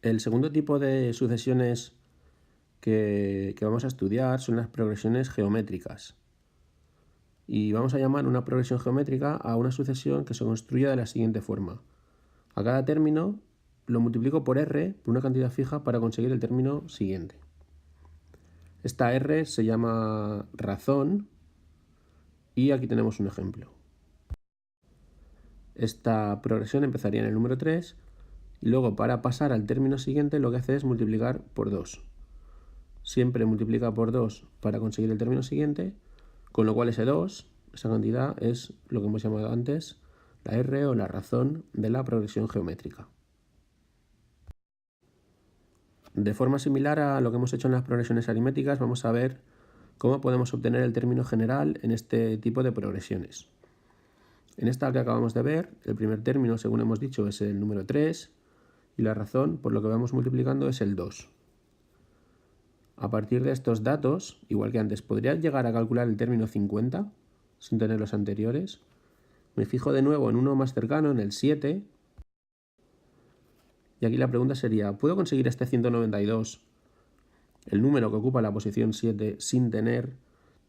El segundo tipo de sucesiones que vamos a estudiar son las progresiones geométricas. Y vamos a llamar una progresión geométrica a una sucesión que se construye de la siguiente forma. A cada término lo multiplico por r, por una cantidad fija, para conseguir el término siguiente. Esta r se llama razón y aquí tenemos un ejemplo. Esta progresión empezaría en el número 3 y luego para pasar al término siguiente lo que hace es multiplicar por 2. Siempre multiplica por 2 para conseguir el término siguiente, con lo cual ese 2, esa cantidad, es lo que hemos llamado antes la r o la razón de la progresión geométrica. De forma similar a lo que hemos hecho en las progresiones aritméticas, vamos a ver cómo podemos obtener el término general en este tipo de progresiones. En esta que acabamos de ver, el primer término, según hemos dicho, es el número 3 y la razón, por lo que vamos multiplicando, es el 2. A partir de estos datos, igual que antes, ¿podría llegar a calcular el término 50 sin tener los anteriores? Me fijo de nuevo en uno más cercano, en el 7. Y aquí la pregunta sería, ¿puedo conseguir este 192, el número que ocupa la posición 7, sin tener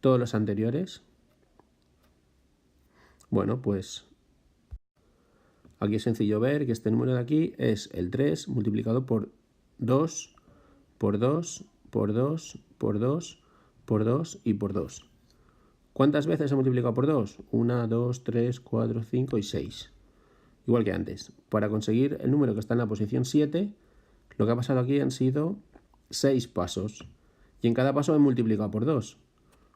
todos los anteriores? Bueno, pues aquí es sencillo ver que este número de aquí es el 3 multiplicado por 2, por 2, por 2, por 2, por 2 y por 2. ¿Cuántas veces he multiplicado por 2? 1, 2, 3, 4, 5 y 6. Igual que antes. Para conseguir el número que está en la posición 7, lo que ha pasado aquí han sido 6 pasos. Y en cada paso he multiplicado por 2.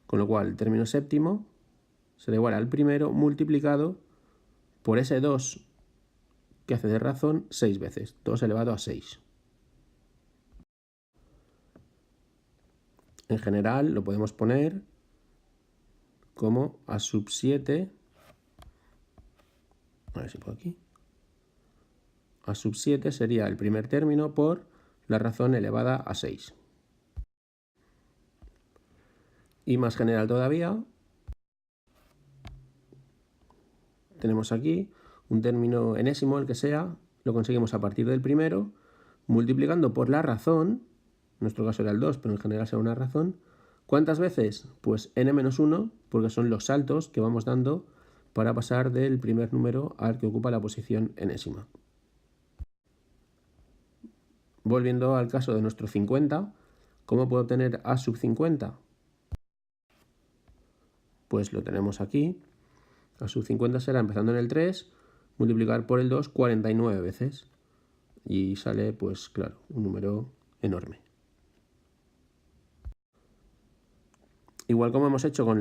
Con lo cual el término séptimo será igual al primero multiplicado por ese 2 que hace de razón 6 veces. 2 elevado a 6. En general lo podemos poner como a sub 7. A ver si puedo aquí. A sub 7 sería el primer término por la razón elevada a 6. Y más general todavía, tenemos aquí un término enésimo, el que sea, lo conseguimos a partir del primero, multiplicando por la razón, en nuestro caso era el 2, pero en general será una razón. ¿Cuántas veces? Pues n-1, porque son los saltos que vamos dando para pasar del primer número al que ocupa la posición enésima. Volviendo al caso de nuestro 50, ¿cómo puedo obtener a sub 50? Pues lo tenemos aquí. A sub 50 será, empezando en el 3, multiplicar por el 2 49 veces. Y sale, pues claro, un número enorme. Igual como hemos hecho con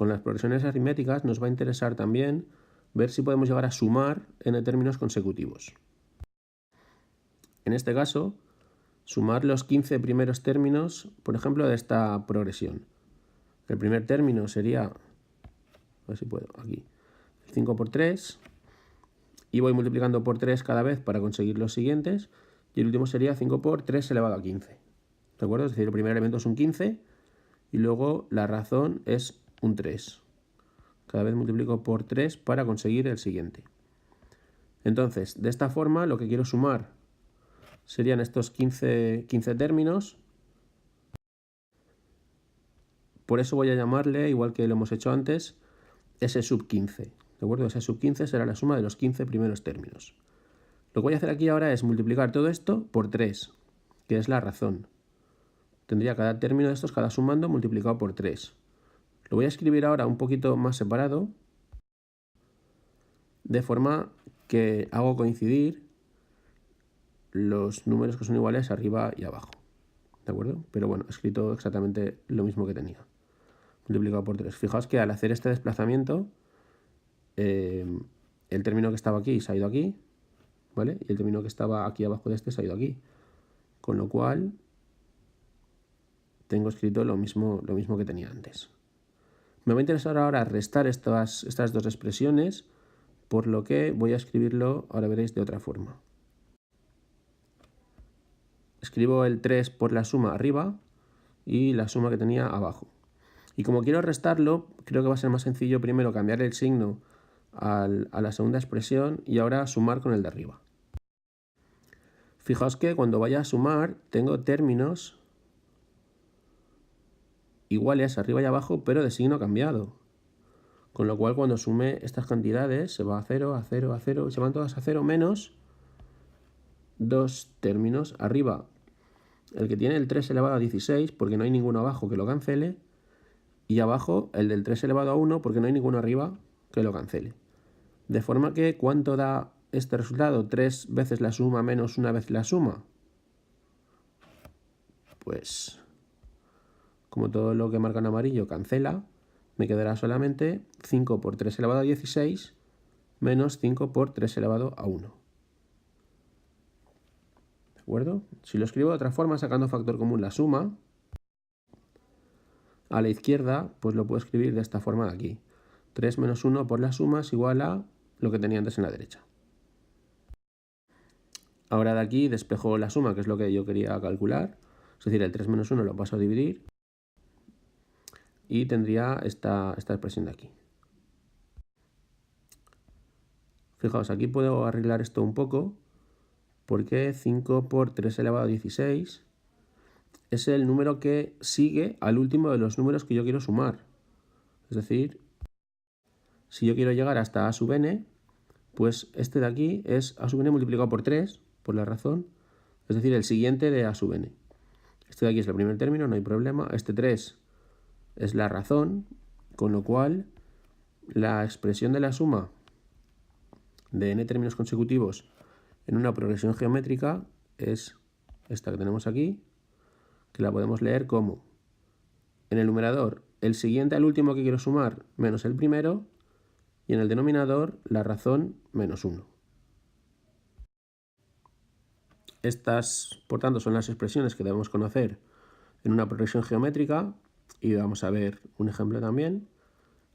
las progresiones aritméticas, nos va a interesar también ver si podemos llegar a sumar n términos consecutivos. En este caso, sumar los 15 primeros términos, por ejemplo, de esta progresión. El primer término sería, a ver si puedo, aquí, 5 por 3, y voy multiplicando por 3 cada vez para conseguir los siguientes, y el último sería 5 por 3 elevado a 15. ¿De acuerdo? Es decir, el primer elemento es un 15, y luego la razón es un 3. Cada vez multiplico por 3 para conseguir el siguiente. Entonces, de esta forma, lo que quiero sumar serían estos 15 términos. Por eso voy a llamarle, igual que lo hemos hecho antes, S sub 15. ¿De acuerdo? S sub 15 será la suma de los 15 primeros términos. Lo que voy a hacer aquí ahora es multiplicar todo esto por 3, que es la razón. Tendría cada término de estos, cada sumando, multiplicado por 3. Lo voy a escribir ahora un poquito más separado, de forma que hago coincidir los números que son iguales arriba y abajo. ¿De acuerdo? Pero bueno, he escrito exactamente lo mismo que tenía. Multiplicado por 3. Fijaos que al hacer este desplazamiento, el término que estaba aquí se ha ido aquí, ¿vale? Y el término que estaba aquí abajo de este se ha ido aquí. Con lo cual, tengo escrito lo mismo que tenía antes. Me va a interesar ahora restar estas dos expresiones, por lo que voy a escribirlo, ahora veréis, de otra forma. Escribo el 3 por la suma arriba y la suma que tenía abajo. Y como quiero restarlo, creo que va a ser más sencillo primero cambiar el signo a la segunda expresión y ahora sumar con el de arriba. Fijaos que cuando vaya a sumar tengo términos iguales arriba y abajo, pero de signo cambiado. Con lo cual cuando sume estas cantidades se va a 0, a 0, a 0, se van todas a 0 menos dos términos. Arriba el que tiene el 3 elevado a 16 porque no hay ninguno abajo que lo cancele, y abajo el del 3 elevado a 1 porque no hay ninguno arriba que lo cancele. De forma que, ¿cuánto da este resultado? 3 veces la suma menos una vez la suma. Pues, como todo lo que marca en amarillo cancela, me quedará solamente 5 por 3 elevado a 16 menos 5 por 3 elevado a 1. ¿De acuerdo? Si lo escribo de otra forma, sacando factor común la suma, a la izquierda, pues lo puedo escribir de esta forma de aquí. 3 menos 1 por la suma es igual a lo que tenía antes en la derecha. Ahora de aquí despejo la suma, que es lo que yo quería calcular. Es decir, el 3 menos 1 lo paso a dividir y tendría esta expresión de aquí. Fijaos, aquí puedo arreglar esto un poco, porque 5 por 3 elevado a 16 es el número que sigue al último de los números que yo quiero sumar. Es decir, si yo quiero llegar hasta a sub n, pues este de aquí es a sub n multiplicado por 3, por la razón, es decir, el siguiente de a sub n. Este de aquí es el primer término, no hay problema. Este 3 es la razón, con lo cual la expresión de la suma de n términos consecutivos en una progresión geométrica es esta que tenemos aquí, que la podemos leer como, en el numerador, el siguiente al último que quiero sumar menos el primero, y en el denominador, la razón menos 1. Estas, por tanto, son las expresiones que debemos conocer en una progresión geométrica, y vamos a ver un ejemplo también.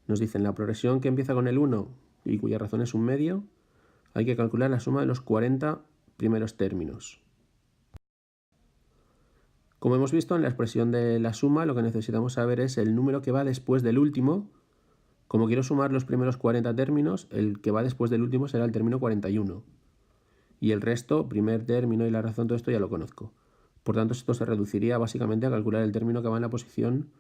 Nos dicen la progresión que empieza con el 1 y cuya razón es un medio, hay que calcular la suma de los 40 primeros términos. Como hemos visto en la expresión de la suma, lo que necesitamos saber es el número que va después del último. Como quiero sumar los primeros 40 términos, el que va después del último será el término 41. Y el resto, primer término y la razón, todo esto ya lo conozco. Por tanto, esto se reduciría básicamente a calcular el término que va en la posición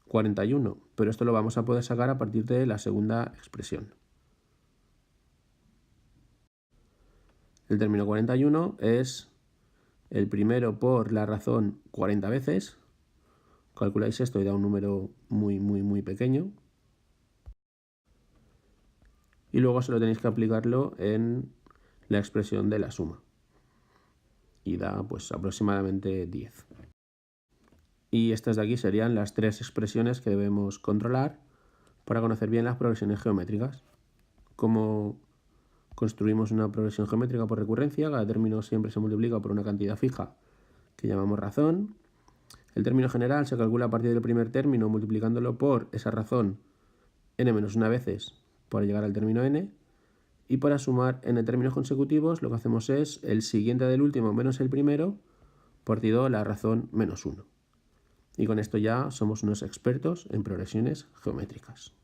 41. Pero esto lo vamos a poder sacar a partir de la segunda expresión. El término 41 es el primero por la razón 40 veces. Calculáis esto y da un número muy pequeño. Y luego solo tenéis que aplicarlo en la expresión de la suma. Y da pues aproximadamente 10. Y estas de aquí serían las tres expresiones que debemos controlar para conocer bien las progresiones geométricas. Como construimos una progresión geométrica por recurrencia, cada término siempre se multiplica por una cantidad fija que llamamos razón. El término general se calcula a partir del primer término multiplicándolo por esa razón n menos una veces para llegar al término n. Y para sumar n términos consecutivos lo que hacemos es el siguiente del último menos el primero partido la razón menos 1. Y con esto ya somos unos expertos en progresiones geométricas.